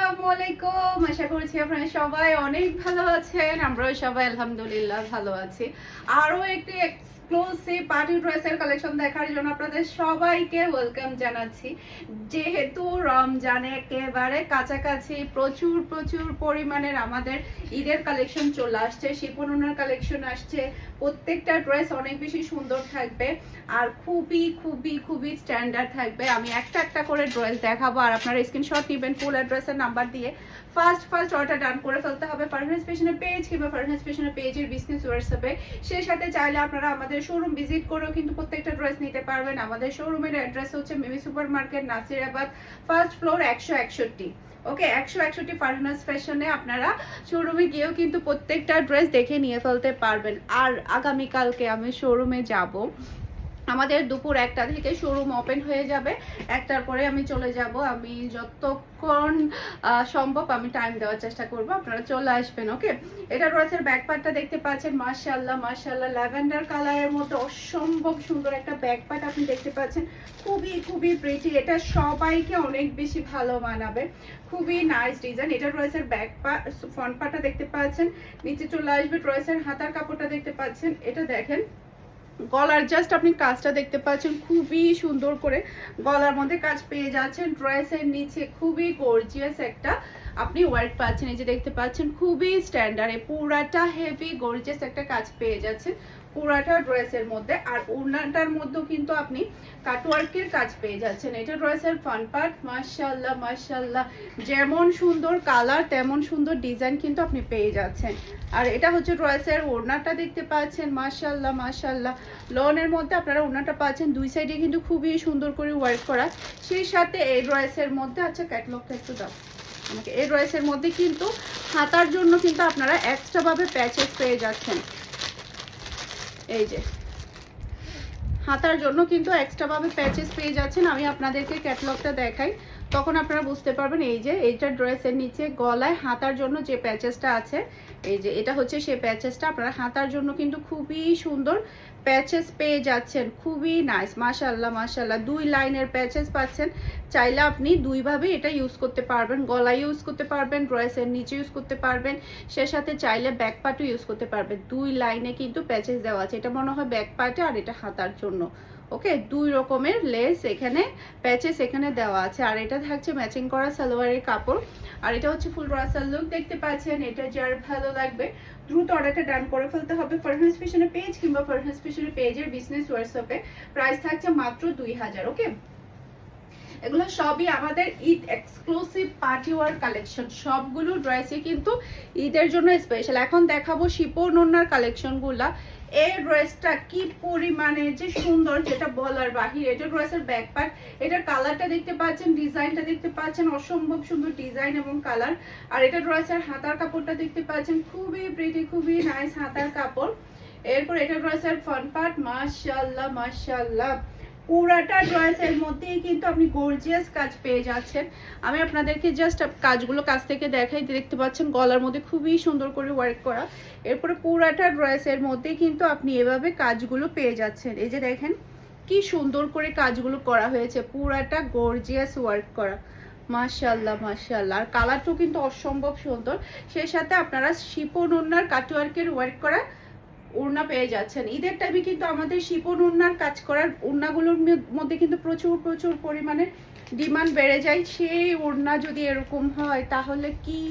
আসসালামু আলাইকুম। আশা করছি আপনারা সবাই অনেক ভালো আছেন। আমরাও সবাই আলহামদুলিল্লাহ ভালো আছি। আরো একটি এক্সক্লুসিভ পার্টি ড্রেসের কালেকশন দেখার জন্য আপনাদের সবাইকে ওয়েলকাম জানাচ্ছি। যেহেতু রমজানে একেবারে কাছাকাছি প্রচুর প্রচুর পরিমাণের আমাদের ঈদের কালেকশন চলে আসছে, শিফন ওনার কালেকশন আসছে। প্রত্যেকটা ড্রেস অনেক বেশি সুন্দর থাকবে আর খুবই খুবই খুবই স্ট্যান্ডার্ড থাকবে। আমি একটা একটা করে ড্রেস দেখাবো আর আপনারা স্ক্রিনশট নেবেন ফুল অ্যাড্রেসের নাম্বার দিয়ে। ফার্স্ট অর্ডার ডান করে ফেলতে হবে ফারহানাস ফ্যাশনের পেজ কিংবা ফারহানাস ফ্যাশনের পেজের বিজনেস হোয়াটসঅ্যাপে। সেই সাথে চাইলে আপনারা আমাদের শোরুম ভিজিট করেও কিন্তু প্রত্যেকটা ড্রেস নিতে পারবেন। আমাদের শোরুমের অ্যাড্রেস হচ্ছে Mimi super market, Nasirabad, first floor 161। Okay, 161 Farhana's ফ্যাশনে আপনারা শোরুমে গিয়েও কিন্তু প্রত্যেকটা ড্রেস দেখে নিয়ে ফেলতে পারবেন। আর আগামীকালকে আমি শোরুমে যাব, আমাদের দুপুর 1টা থেকে শোরুম ওপেন হয়ে যাবে। 1টার পরে আমি চলে যাব। আমি যতক্ষণ সম্ভব আমি টাইম দেওয়ার চেষ্টা করব, আপনারা চলে আসবেন। ওকে, এটা ড্রেসের ব্যাক পার্টটা দেখতে পাচ্ছেন, মাশাআল্লাহ মাশাআল্লাহ ল্যাভেন্ডার কালারের মধ্যে অসম্ভব সুন্দর একটা ব্যাক পার্ট আপনি দেখতে পাচ্ছেন। খুবই খুবই প্রিটি, এটা সবাইকে অনেক বেশি ভালো মানাবে। খুবই নাইস ডিজাইন। এটা ড্রেসের ব্যাক পার্ট, ফ্রন্ট পার্টটা দেখতে পাচ্ছেন, নিচে চলে আসবে ড্রেসের হাতার কাপড়টা দেখতে পাচ্ছেন। এটা দেখেন গলার জাস্ট আপনি কাজটা দেখতে পাচ্ছেন, খুবই সুন্দর করে গলার মধ্যে কাজ পেয়ে যাচ্ছেন। ড্রেসের নিচে খুবই গর্জিয়াস একটা আপনি ওয়ার্ক পাচ্ছেন, এই যে দেখতে পাচ্ছেন খুবই স্ট্যান্ডার্ডে পুরাটা হেভি গর্জিয়াস একটা কাজ পেয়ে যাচ্ছেন পুরাটা ড্রেসের মধ্যে। আর ওড়নাটার মধ্যেও কিন্তু আপনি কাটওয়ার্কের কাজ পেয়ে যাচ্ছেন। এটা ড্রেসের ফ্রন্ট পার্ট, মাশাআল্লাহ মাশাআল্লাহ, যেমন সুন্দর কালার তেমন সুন্দর ডিজাইন কিন্তু আপনি পেয়ে যাচ্ছেন। আর এটা হচ্ছে ড্রেসের ওড়নাটা দেখতে পাচ্ছেন, মাশাআল্লাহ মাশাআল্লাহ লনের মধ্যে আপনারা ওড়নাটা পাচ্ছেন। দুই সাইডে কিন্তু খুবই সুন্দর করে ওয়ার্ক করা। সেই সাথে এই ড্রেসের মধ্যে আচ্ছা ক্যাটলগটা একটু দাও আমাকে। এই ড্রেসের মধ্যে কিন্তু হাতার জন্য কিন্তু আপনারা এক্সট্রা ভাবে প্যাচেস পেয়ে যাচ্ছেন। এই যে হাতার জন্য কিন্তু এক্সট্রা ভাবে প্যাচেস পেয়ে যাচ্ছেন। আমি আপনাদেরকে ক্যাটালগটা দেখাই, তখন আপনারা বুঝতে পারবেন। এই যে এইটা ড্রেসের নিচে গলায় হাতার জন্য যে প্যাচেসটা আছে, এই যে এটা হচ্ছে সেই প্যাচেসটা। আপনারা হাতার জন্য কিন্তু খুবই সুন্দর প্যাচেস পেয়ে যাচ্ছেন, খুবই নাইস মাশাআল্লাহ মাশাআল্লাহ। দুই লাইনের প্যাচেস পাচ্ছেন, চাইলে আপনি দুইভাবে এটা ইউজ করতে পারবেন। গলায় ইউজ করতে পারবেন, ড্রেসের নিচে ইউজ করতে পারবেন, সে সাথে চাইলে ব্যাক পার্টও ইউজ করতে পারবেন। দুই লাইনে কিন্তু প্যাচেস দেওয়া আছে, এটা মনে হয় ব্যাক পার্টে আর এটা হাতার জন্য। ওকে, দুই রকমের লেস এখানে প্যাচেস এখানে দেওয়া আছে। আর এটা থাকছে ম্যাচিং করা সালোয়ারের কাপড়। আর এটা হচ্ছে ফুল রাসাল লুক দেখতে পাচ্ছেন। এটা যার ভালো লাগবে দ্রুত অর্ডারটা ডান করে ফেলতে হবে ফারহানাস ফ্যাশনের পেজ কিংবা ফারহানাস ফ্যাশনের পেজের বিজনেস হোয়াটসঅ্যাপে। প্রাইস থাকছে মাত্র 2000। ওকে, এগুলো সবই আমাদের Eid exclusive party war collection. সবগুলো ড্রেসই কিন্তু ঈদের জন্য স্পেশাল। এখন দেখাবো শিপন ওড়নার কালেকশনগুলা। এই ড্রেসটা কি পরিমাণে যে সুন্দর, যেটা বলার বাহিরে। এটা ড্রেসের ব্যাক পার্ট, এটার কালারটা দেখতে পাচ্ছেন, ডিজাইনটা দেখতে পাচ্ছেন, অসম্ভব সুন্দর ডিজাইন এবং কালার। আর এটা ড্রেসের হাতার কাপড়টা দেখতে পাচ্ছেন, খুবই প্রিটি খুবই নাইস হাতার কাপড়। এরপর এটা ড্রেসের ফ্রন্ট পার্ট, মাশাআল্লাহ মাশাআল্লাহ পুরাটা ড্রেসের মধ্যেই কিন্তু আপনি গর্জিয়াস কাজ পেয়ে যাচ্ছেন। আমি আপনাদেরকে জাস্ট কাজগুলো কাছ থেকে দেখাই, দেখতে পাচ্ছেন গলার মধ্যে খুবই সুন্দর করে ওয়ার্ক করা। এরপরে পুরাটা ড্রেসের মধ্যে কিন্তু আপনি এভাবে কাজগুলো পেয়ে যাচ্ছেন। এই যে দেখেন কি সুন্দর করে কাজগুলো করা হয়েছে, পুরাটা গর্জিয়াস ওয়ার্ক করা, মাশাআল্লাহ মাশাআল্লাহ। আর কালারটাও কিন্তু অসম্ভব সুন্দর। সেই সাথে আপনারা শিপন ওড়নার কাটওয়ার্কের ওয়ার্ক করা ওড়না পেয়ে যাচ্ছেন। ঈদের টাইমে কিন্তু আমাদের শিপন ওড়নার কাজ করার ওড়নাগুলোর মধ্যে কিন্তু প্রচুর প্রচুর পরিমাণে ডিমান্ড বেড়ে যায়। সেই ওড়না যদি এরকম হয় তাহলে কি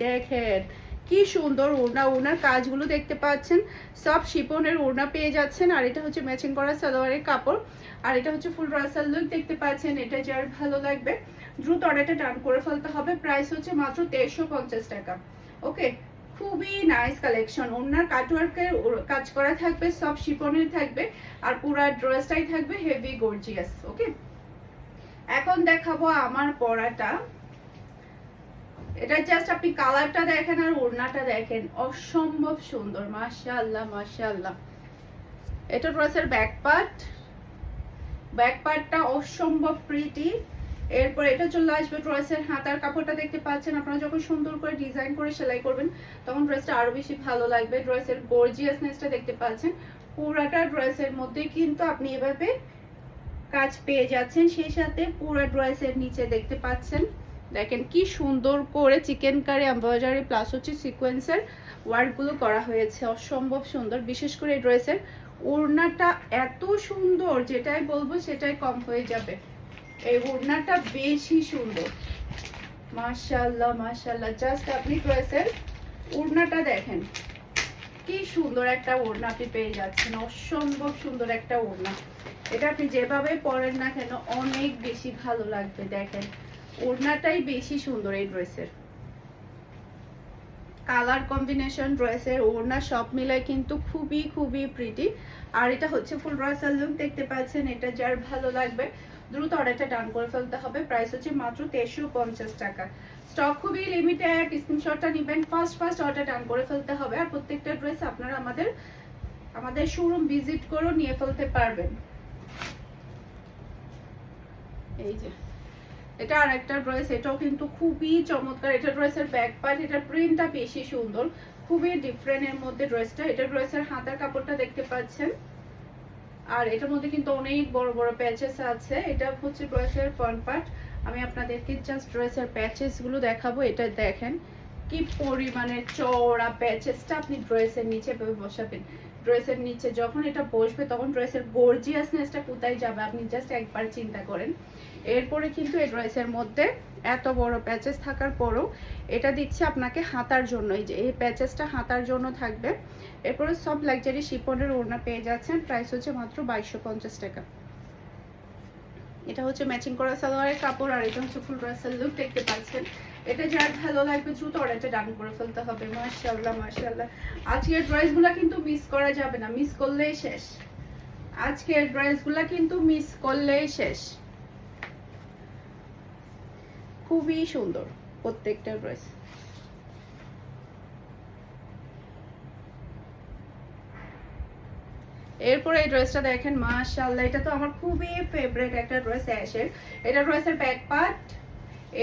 দেখেন কি সুন্দর ওড়না। ওড়নার কাজগুলো দেখতে পাচ্ছেন, সব শিপনের ওড়না পেয়ে যাচ্ছেন। আর এটা হচ্ছে ম্যাচিং করা সালোয়ারের কাপড়। আর এটা হচ্ছে ফুল রাসাল লুক দেখতে পাচ্ছেন। এটা যার ভালো লাগবে দ্রুত অর্ডারটা ডান করে ফেলতে হবে। প্রাইস হচ্ছে মাত্র 1350 টাকা। ওকে, খুবই নাইস কালেকশন। ওনার কাটওয়ার্কের কাজ করা থাকবে, সব শিপনের থাকবে, আর পুরো ড্রেসটাই থাকবে হেভি গর্জিয়াস। ওকে, এখন দেখাবো আমার পরাটা। এটা জাস্ট আপনি কালারটা দেখেন আর ওড়নাটা দেখেন, অসম্ভব সুন্দর মাশাআল্লাহ মাশাআল্লাহ। এটা ড্রেসের ব্যাক পার্ট, ব্যাক পার্টটা অসম্ভব প্রিটি। এরপর এটা চলে আসবে ড্রেসের হাতার কাপড়টা দেখতে পাচ্ছেন। আপনারা যখন সুন্দর করে ডিজাইন করে সেলাই করবেন তখন ড্রেসটা আরো বেশি ভালো লাগবে। ড্রেসের গর্জিয়াসনেসটা দেখতে পাচ্ছেন, পুরাটা ড্রেসের মধ্যে কিন্তু আপনি এভাবে কাজ পেয়ে যাচ্ছেন। সেই সাথে পুরো ড্রেসের নিচে দেখতে পাচ্ছেন দেখেন কি সুন্দর করে চিকেন কারি এমব্রয়ডারি প্লাস হচ্ছে সিকোয়েন্সের ওয়ার্কগুলো করা হয়েছে, অসম্ভব সুন্দর। বিশেষ করে এই ড্রেসের ওড়নাটা এত সুন্দর, যেটাই বলবো সেটাই কম হয়ে যাবে। এই ওড়নাটা বেশি সুন্দর, মাশাআল্লাহ মাশাআল্লাহ। জাস্ট আপনি ড্রেসের ওড়নাটা দেখেন কি সুন্দর একটা ওড়না আপনি পেয়ে যাচ্ছেন, অসম্ভব সুন্দর একটা ওড়না। এটা আপনি যেভাবে পরেন না কেন অনেক বেশি ভালো লাগবে। দেখেন ওড়নাটাই বেশি সুন্দর এই ড্রেসের, কালার কম্বিনেশন, ড্রেসের ওড়না সব মিলায় কিন্তু খুবই খুবই প্রিটি। আর এটা হচ্ছে ফুল ব্রাসাল লুক দেখতে পাচ্ছেন। এটা যার ভালো লাগবে দ্রুত অর্ডারটা ডান করে ফেলতে হবে। প্রাইস হচ্ছে মাত্র 1350 টাকা। স্টক খুবই লিমিটেড, স্ক্রিনশটটা নেবেন, ফার্স্ট অর্ডার ডান করে ফেলতে হবে। আর প্রত্যেকটা ড্রেস আপনারা আমাদের শোরুম ভিজিট করে নিয়ে ফেলতে পারবেন। এই যে এটা আরেকটা ড্রেস, এটাও কিন্তু খুবই চমৎকার। এটা ড্রেসের ব্যাক পার্ট, এটা প্রিন্টটা বেশি সুন্দর, খুবই ডিফারেন্ট এর মধ্যে ড্রেসটা। এটা ড্রেসের হাতার কাপড়টা দেখতে পাচ্ছেন, আর এটার মধ্যে কিন্তু অনেক বড় বড় প্যাচেস আছে। এটা হচ্ছে ড্রেসের ফ্রন্ট পার্ট। আমি আপনাদেরকে জাস্ট ড্রেসের প্যাচেস গুলো দেখাবো। এটা দেখেন কি পরিমাণে চওড়া প্যাচেসটা আপনি ড্রেসের নিচে বসাবেন। ড্রেসের নিচে যখন এটা বসবে তখন ড্রেসের গর্জিয়াসনেসটা কোথায় যাবে আপনি জাস্ট একবার চিন্তা করেন। এরপরে কিন্তু এই ড্রেসের মধ্যে এত বড় প্যাচেস থাকার পরও এটা দিচ্ছে আপনাকে হাতার জন্য, এই যে এই প্যাচেসটা হাতার জন্য থাকবে। এরপরে সব লাক্সারি শিপনের ওড়না পেয়ে যাচ্ছেন, প্রাইস হচ্ছে মাত্র 2250 টাকা। এটা হচ্ছে ম্যাচিং করা সালোয়ারের কাপড়, আর এটা হচ্ছে ফুল ব্রাসাল লুক দেখতে পাচ্ছেন। এটা যার ভালো লাগবে দ্রুত অর্ডারটা ডান করে ফেলতে হবে। মাশাআল্লাহ মাশাআল্লাহ। আজকের ড্রেসগুলো কিন্তু মিস করা যাবে না, মিস করলেই শেষ। আজকের ড্রেসগুলো কিন্তু মিস করলেই শেষ। খুবই সুন্দর প্রত্যেকটা ড্রেস। এরপরে এই ড্রেসটা দেখেন, মাশাআল্লাহ, এটা তো আমার খুবই ফেভারিট একটা ড্রেস অ্যাশের। এটা ড্রেসের ব্যাক পার্ট,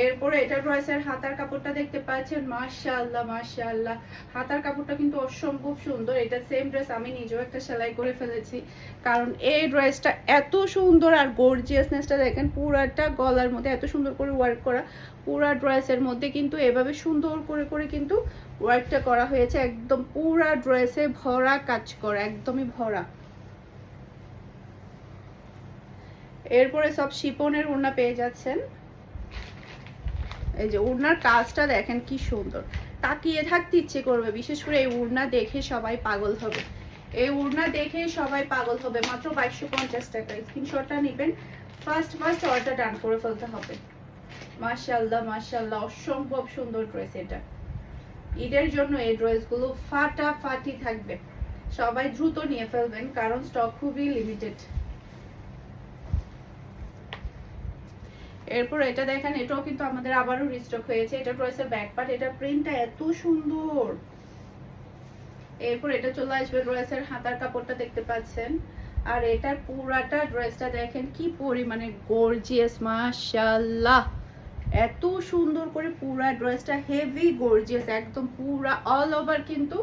এরপরে এটা ড্রেসের হাতার কাপড়টা দেখতে পাচ্ছেন। মাশাআল্লাহ মাশাআল্লাহ, হাতার কাপড়টা কিন্তু অসম্ভব সুন্দর। এটা সেম ড্রেস আমি নিজেও একটা সেলাই করে ফেলেছি, কারণ এই ড্রেসটা এত সুন্দর। আর গর্জিয়াসনেসটা দেখেন, পুরাটা গলার মধ্যে এত সুন্দর করে ওয়ার্ক করা। পুরা ড্রেসের মধ্যে কিন্তু এভাবে সুন্দর করে করে কিন্তু ওয়ার্কটা করা হয়েছে, একদম পুরা ড্রেসে ভরা কাজ করা, একদমই ভরা। এরপরে সব শিপনের ওড়না পেয়ে যাচ্ছেন। এই যে ওড়নার কাজটা দেখেন কি সুন্দর, তাকিয়ে থাকতে ইচ্ছে করবে। বিশেষ করে এই ওড়না দেখে সবাই পাগল হবে, এই ওড়না দেখে সবাই পাগল হবে। মাত্র 2250 টাকা। স্ক্রিনশটটা নেবেন, ফার্স্ট অর্ডার ডান করে ফেলতে হবে। মাশাআল্লাহ মাশাআল্লাহ, অসম্ভব সুন্দর ড্রেস। এটা ঈদের জন্য এই ড্রেসগুলো ফাটাফাটি থাকবে, সবাই দ্রুত নিয়ে ফেলবেন কারণ স্টক খুবই লিমিটেড। এরপর এটা দেখেন, এটাও কিন্তু আমাদের আবারও রিস্টক হয়েছে। এটা ড্রেসের ব্যাক পার্ট, এটা প্রিন্টটা এত সুন্দর। এরপর এটা চলে আসবে ড্রেসের হাতার কাপড়টা দেখতে পাচ্ছেন, আর এটার পুরাটা ড্রেসটা দেখেন কি পরিমাণে গর্জিয়াস। মাশাআল্লাহ, এত সুন্দর করে পুরা ড্রেসটা হেভি গর্জিয়াস, একদম পুরা অল ওভার কিন্তু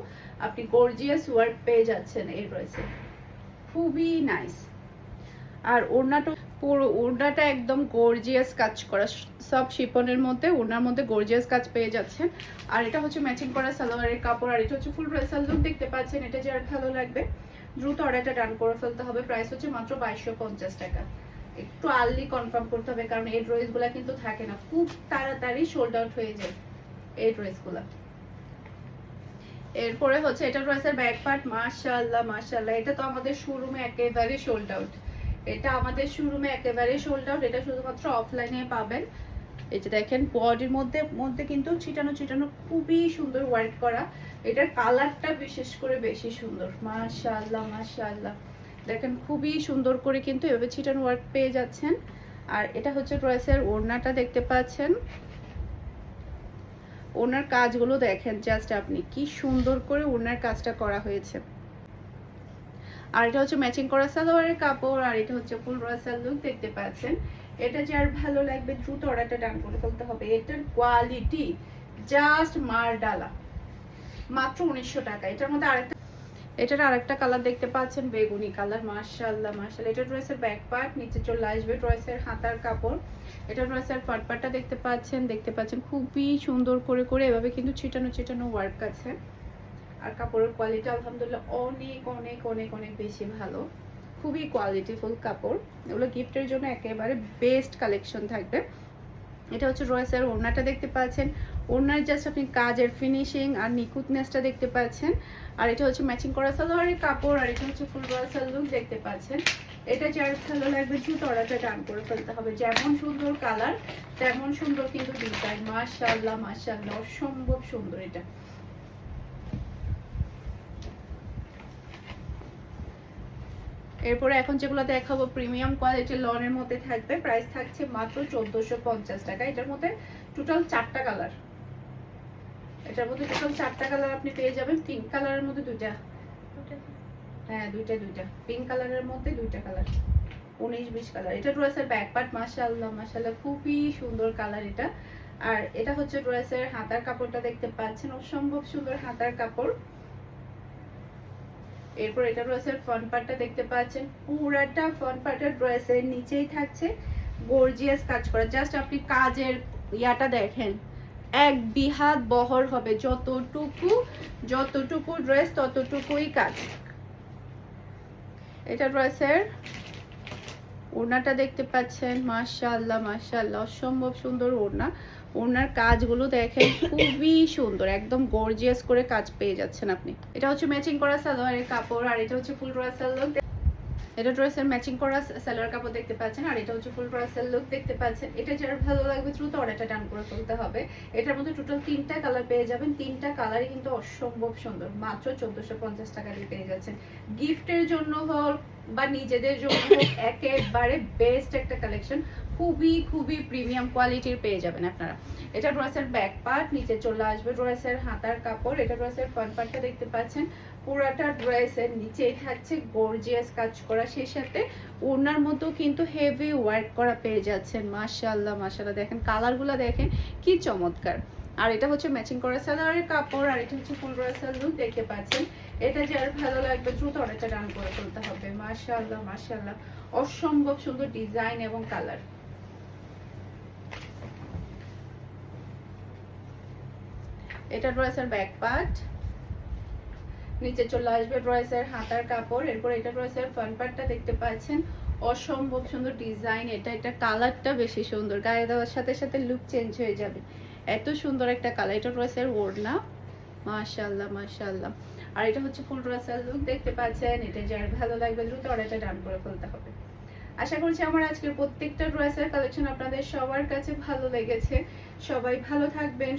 আপনি গর্জিয়াস ওয়ার্ক পেয়ে যাচ্ছেন এই ড্রেসে, খুবই নাইস। আর ওড়নাটা পুরো ওড়নাটা একদম গর্জিয়াস কাজ করা, সব শিপনের মধ্যে ওড়নার মধ্যে গর্জিয়াস কাজ পেয়ে যাচ্ছেন। আর এটা হচ্ছে ম্যাচিং করা সালোয়ারের কাপড়, আর এটা হচ্ছে ফুল ব্রাসাল লুক দেখতে পাচ্ছেন। এটা যার ভালো লাগবে দ্রুত অর্ডারটা ডান করে ফেলতে হবে। প্রাইস হচ্ছে মাত্র 2250 টাকা। একটু আর্লি কনফার্ম করতে হবে কারণ এই ড্রেসগুলো কিন্তু থাকে না, খুব তাড়াতাড়ি সোল্ড আউট হয়ে যায় এই ড্রেসগুলো। এরপরে হচ্ছে এটা ড্রেসের ব্যাক পার্ট। মাশাআল্লাহ মাশাআল্লাহ, এটা তো আমাদের শোরুমে একেবারে সোল্ড আউট। এটা আমাদের শোরুমে একেবারে সোল্ড আউট, এটা শুধুমাত্র অফলাইনে পাবেন। এই যে দেখেন বডির মধ্যে কিন্তু ছিটানো খুবই সুন্দর ওয়ার্ক করা। এটার কালারটা বিশেষ করে বেশি সুন্দর। মাশাআল্লাহ মাশাআল্লাহ, দেখেন খুবই সুন্দর করে কিন্তু এভাবে ছিটানো ওয়ার্ক পেয়ে যাচ্ছেন। আর এটা হচ্ছে ড্রেসের ওড়নাটা দেখতে পাচ্ছেন। ওনার কাজগুলো দেখেন জাস্ট আপনি, কি সুন্দর করে ওনার কাজটা করা হয়েছে। আর এটা হচ্ছে ম্যাচিং করা সালোয়ারের কাপড়, আর এটা হচ্ছে ফুল ব্রাসাল লুক দেখতে পাচ্ছেন। এটা যার ভালো লাগবে দ্রুত অর্ডারটা ডান করে ফেলতে হবে। এটার কোয়ালিটি জাস্ট মার ডালা, মাত্র 1900 টাকা। এটার মধ্যে আরেকটা এটার আরেকটা কালার দেখতে পাচ্ছেন বেগুনি কালার, মাশাআল্লাহ মাশাআল্লাহ। এটা ড্রেসের ব্যাক পার্ট, নিচে চলে আসবে ড্রেসের হাতার কাপড়। এটা ড্রেসের ফ্রন্ট পার্টটা দেখতে পাচ্ছেন খুবই সুন্দর করে করে এভাবে কিন্তু ছিটানো ছিটানো ওয়ার্ক আছে। আর কাপড়ের কোয়ালিটি আলহামদুলিল্লাহ অনেক অনেক অনেক অনেক বেশি ভালো, খুবই কোয়ালিটিফুল কাপড়। এগুলো গিফটের জন্য একেবারে বেস্ট কালেকশন থাকবে। এটা হচ্ছে ড্রেসের ওড়নাটা দেখতে পাচ্ছেন, ওড়নার জাস্ট আপনি কাজের ফিনিশিং আর নিখুঁতনেসটা দেখতে পাচ্ছেন। আর এটা হচ্ছে ম্যাচিং করা সালোয়ারের কাপড়, আর এটা হচ্ছে ফুল ব্রাসাল লুক দেখতে পাচ্ছেন। এটা যার ভালো লাগবে দ্রুত অর্ডারটা ডান করে ফেলতে হবে। যেমন সুন্দর কালার তেমন সুন্দর কিন্তু ডিজাইন, মাশাআল্লাহ মাশাআল্লাহ, অসম্ভব সুন্দর। এটা এরপরে এখন যেগুলো দেখাবো প্রিমিয়াম কোয়ালিটির লনের মধ্যে থাকবে, প্রাইস থাকছে মাত্র 1450 টাকা। এটার মধ্যে টোটাল 4টা কালার, এটার মধ্যে টোটাল 4টা কালার আপনি পেয়ে যাবেন। পিঙ্ক কালারের মধ্যে দুইটা, হ্যাঁ দুইটা পিঙ্ক কালারের মধ্যে দুইটা কালার, 19-20 কালার। এটা ড্রেসের ব্যাক পার্ট, মাশাআল্লাহ মাশাআল্লাহ খুবই সুন্দর কালার এটা। আর এটা হচ্ছে ড্রেসের হাতার কাপড়টা দেখতে পাচ্ছেন, অসম্ভব সুন্দর হাতার কাপড়। এরপর এটা ড্রেসের ফ্রন্ট পার্টটা দেখতে পাচ্ছেন, পুরাটা ফ্রন্ট পার্টের ড্রেসের নিচেই থাকছে গর্জিয়াস কাজ করা। জাস্ট আপনি কাজের ইয়াটা দেখেন, এক বিহাত বহর হবে, যতটুকু ড্রেস ততটুকুই কাজ। এটা ড্রেসের ওড়নাটা দেখতে পাচ্ছেন, মাশাআল্লাহ মাশাআল্লাহ অসম্ভব সুন্দর ওড়না। ওড়নার কাজগুলো দেখেন খুবই সুন্দর, একদম গর্জিয়াস করে কাজ পেয়ে যাচ্ছেন আপনি। এটা হচ্ছে ম্যাচিং করা সালোয়ারের কাপড়, আর এটা হচ্ছে ফুল ব্রাসাল লুক। এটা ড্রেসের ম্যাচিং করা সালোয়ার কাপড় দেখতে পাচ্ছেন, আর এটা হচ্ছে ফুল ব্রাসাল লুক দেখতে পাচ্ছেন। এটা যার ভালো লাগবে দ্রুত অর্ডারটা ডান করে ফেলতে হবে। এটার মধ্যে টোটাল 3টা কালার পেয়ে যাবেন, 3টা কালারই কিন্তু অসম্ভব সুন্দর। মাত্র 1450 টাকা দিয়ে পেয়ে যাচ্ছেন। গিফটের জন্য হোক বা নিজেদের জন্য হোক একেবারে বেস্ট একটা কালেকশন, খুবই খুবই প্রিমিয়াম কোয়ালিটির পেয়ে যাবেন আপনারা। এটা ড্রেসের ব্যাক পার্ট, নিচে চলে আসবে ড্রেসের হাতার কাপড়। এটা ড্রেসের ফ্রন্ট পার্টটা দেখতে পাচ্ছেন, পুরাটা ড্রেসের নিচেই থাকছে গর্জিয়াস কাজ করা, সেই সাথে ওড়নার মতো কিন্তু হেভি ওয়ার্ক করা পেয়ে যাচ্ছেন। মাশাআল্লাহ মাশাআল্লাহ, দেখেন কালারগুলো দেখেন কি চমৎকার। আর এটা হচ্ছে ম্যাচিং করা সালোয়ারের কাপড়, আর এটা হচ্ছে ফুল ব্রাসাল লুক দেখতে পাচ্ছেন। এটা যার ভালো লাগবে দ্রুত অর্ডারটা ডান করে ফেলতে হবে। মাশাআল্লাহ মাশাআল্লাহ অসম্ভব সুন্দর ডিজাইন এবং কালার। এটা ড্রেসের ব্যাক পার্ট, নিচে চলে আসবে ড্রেসের হাতার কাপড়। এরপর এটা ড্রেসের ফ্রন্ট পার্টটা দেখতে পাচ্ছেন, অসম্ভব সুন্দর ডিজাইন। এটা কালারটা বেশি সুন্দর, গায়ে দেওয়ার সাথে সাথে লুক চেঞ্জ হয়ে যাবে, এত সুন্দর একটা কালার। এটা ড্রেসের ওড়না, মাশাআল্লাহ মাশাআল্লাহ। আর এটা হচ্ছে ফুল ব্রাসাল লুক দেখতে পাচ্ছেন। এটা যার ভালো লাগবে দ্রুত অর্ডারটা ডান করে ফেলতে হবে। আশা করছি আমার আজকের প্রত্যেকটা ড্রেসের কালেকশন আপনাদের সবার কাছে ভালো লেগেছে। সবাই ভালো থাকবেন।